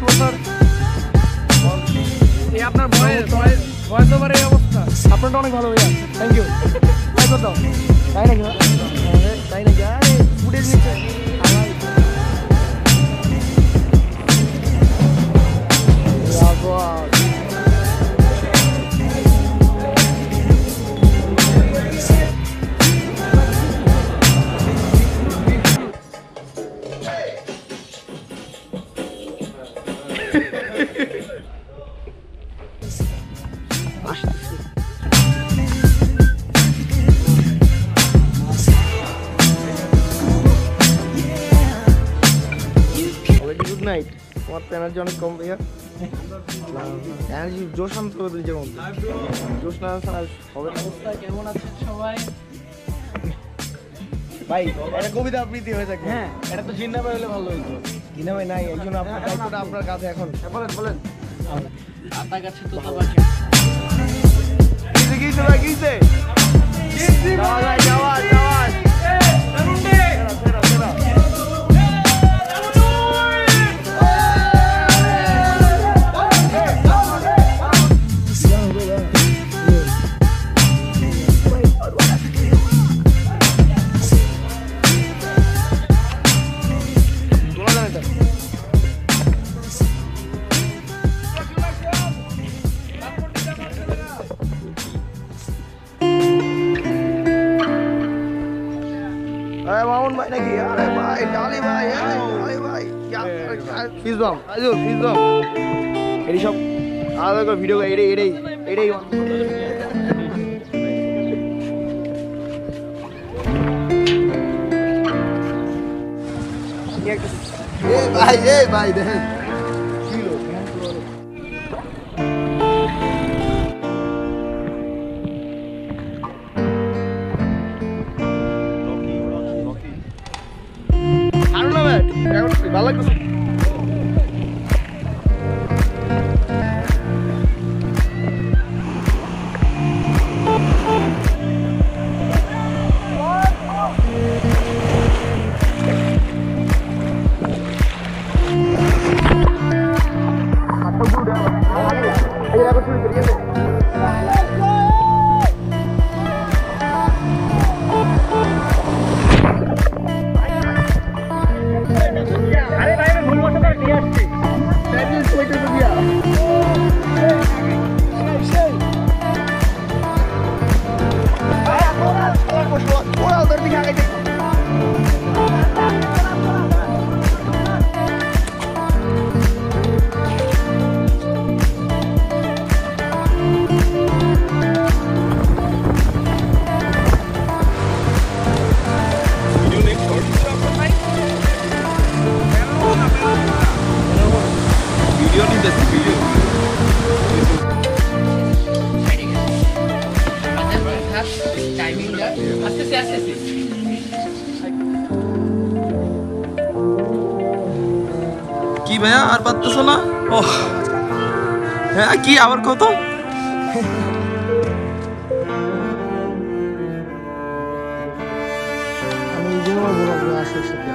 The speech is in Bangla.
বছর এই আপনার ভয়েস ওভারের অবস্থা। আপনারটা অনেক ভালো ভাইয়া, থ্যাংক ইউ। তাই করতো তাই নাকি? তাই নাকি? আরে ফুটেজ নিচ্ছে গুড নাইট। তোমার তো এনার্জি অনেক কম ভাইয়া, এনার্জি জোশ আনতে হবে নিজের মধ্যে, জোশ না ছাড়া হবে না। কেমন আছেন সবাই? ভাই একটা কবিতা আবৃত্তি হয়ে থাকে। হ্যাঁ, এটা তো জিন্না ভাই হলে ভালো হইতো। কিনা ভাই নাই, এই জন্য আপনার দায়িত্বটা আপনার কাছে এখন। বলেন বলেন। আতা গাছে তোতা পাখি। কিসে কিসে ভাই কিসে? যাওয়া ভাই যাওয়া যাওয়া। মামুন ভাই নাকি? আরে ভাই ডালি ভাই, ডালি ভাই পিস বাম আজুর পিস বাম এই সব আলাদা করে ভিডিও এটাই এটাই এটাই ভাই ভাই দেখেন ভালো লাগছে। কি ভাইয়া আর পারতেছো না? ও হ্যাঁ, কি আবার কত? আমি এই জন্য বললাম আসে সাথে